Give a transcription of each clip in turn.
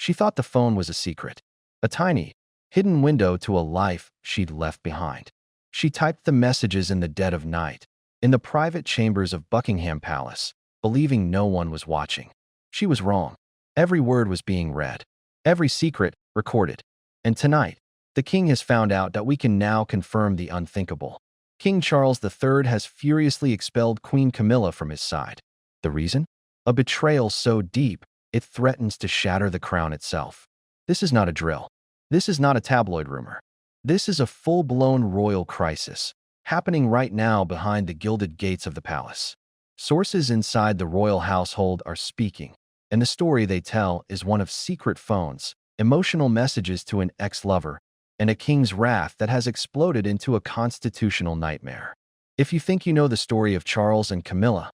She thought the phone was a secret, a tiny, hidden window to a life she'd left behind. She typed the messages in the dead of night, in the private chambers of Buckingham Palace, believing no one was watching. She was wrong. Every word was being read, every secret recorded. And tonight, the king has found out that we can now confirm the unthinkable. King Charles III has furiously expelled Queen Camilla from his side. The reason? A betrayal so deep, it threatens to shatter the crown itself. This is not a drill. This is not a tabloid rumor. This is a full-blown royal crisis, happening right now behind the gilded gates of the palace. Sources inside the royal household are speaking, and the story they tell is one of secret phones, emotional messages to an ex-lover, and a king's wrath that has exploded into a constitutional nightmare. If you think you know the story of Charles and Camilla,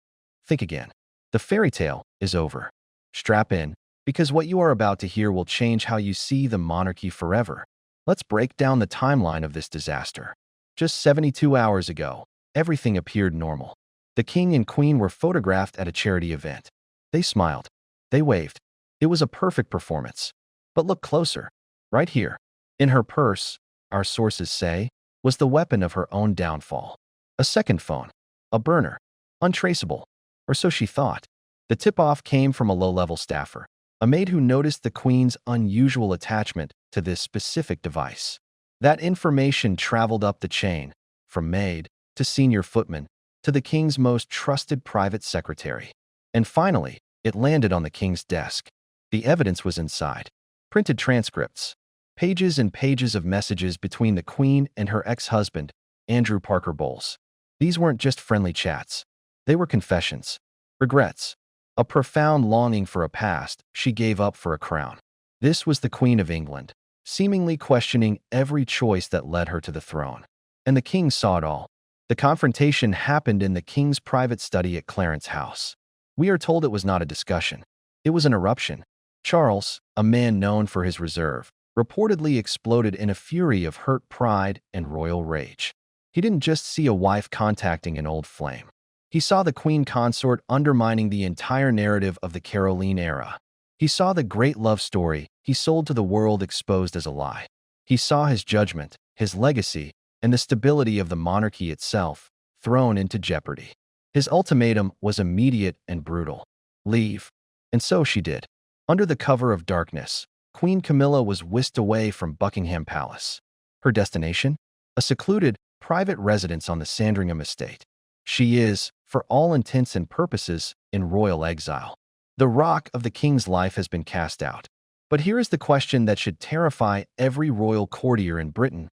think again. The fairy tale is over. Strap in, because what you are about to hear will change how you see the monarchy forever. Let's break down the timeline of this disaster. Just 72 hours ago, everything appeared normal. The king and queen were photographed at a charity event. They smiled. They waved. It was a perfect performance. But look closer. Right here, in her purse, our sources say, was the weapon of her own downfall. A second phone. A burner. Untraceable. Or so she thought. The tip-off came from a low-level staffer, a maid who noticed the queen's unusual attachment to this specific device. That information traveled up the chain, from maid to senior footman to the king's most trusted private secretary. And finally, it landed on the king's desk. The evidence was inside. Printed transcripts, pages and pages of messages between the queen and her ex-husband, Andrew Parker Bowles. These weren't just friendly chats. They were confessions, regrets, a profound longing for a past she gave up for a crown. This was the Queen of England, seemingly questioning every choice that led her to the throne. And the king saw it all. The confrontation happened in the king's private study at Clarence House. We are told it was not a discussion. It was an eruption. Charles, a man known for his reserve, reportedly exploded in a fury of hurt pride and royal rage. He didn't just see a wife contacting an old flame. He saw the queen consort undermining the entire narrative of the Caroline era. He saw the great love story he sold to the world exposed as a lie. He saw his judgment, his legacy, and the stability of the monarchy itself thrown into jeopardy. His ultimatum was immediate and brutal. Leave. And so she did. Under the cover of darkness, Queen Camilla was whisked away from Buckingham Palace. Her destination? A secluded, private residence on the Sandringham estate. She is, for all intents and purposes, in royal exile. The rock of the king's life has been cast out. But here is the question that should terrify every royal courtier in Britain.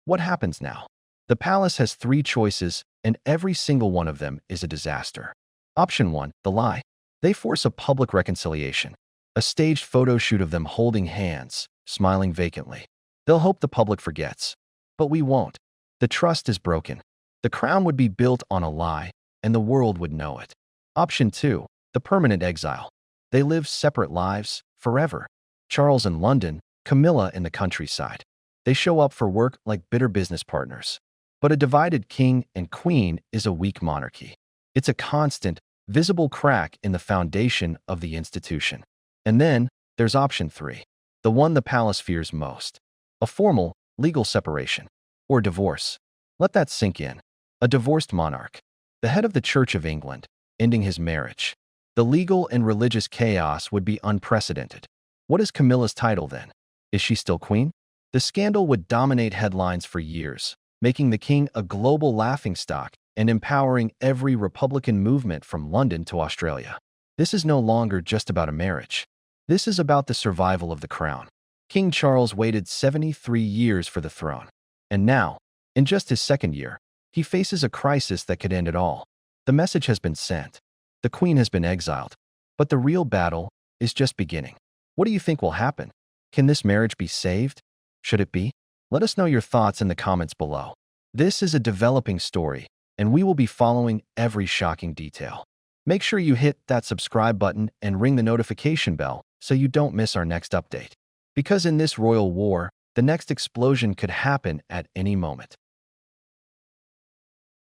What happens now? The palace has three choices, and every single one of them is a disaster. Option 1, the lie. They force a public reconciliation. A staged photo shoot of them holding hands, smiling vacantly. They'll hope the public forgets. But we won't. The trust is broken. The crown would be built on a lie, and the world would know it. Option 2, the permanent exile. They live separate lives, forever. Charles in London, Camilla in the countryside. They show up for work like bitter business partners. But a divided king and queen is a weak monarchy. It's a constant, visible crack in the foundation of the institution. And then, there's option 3, the one the palace fears most. A formal, legal separation. Or divorce. Let that sink in. A divorced monarch. The head of the Church of England, ending his marriage. The legal and religious chaos would be unprecedented. What is Camilla's title then? Is she still queen? The scandal would dominate headlines for years, making the king a global laughingstock and empowering every Republican movement from London to Australia. This is no longer just about a marriage. This is about the survival of the crown. King Charles waited 73 years for the throne. And now, in just his second year, he faces a crisis that could end it all. The message has been sent. The queen has been exiled. But the real battle is just beginning. What do you think will happen? Can this marriage be saved? Should it be? Let us know your thoughts in the comments below. This is a developing story, and we will be following every shocking detail. Make sure you hit that subscribe button and ring the notification bell so you don't miss our next update. Because in this royal war, the next explosion could happen at any moment.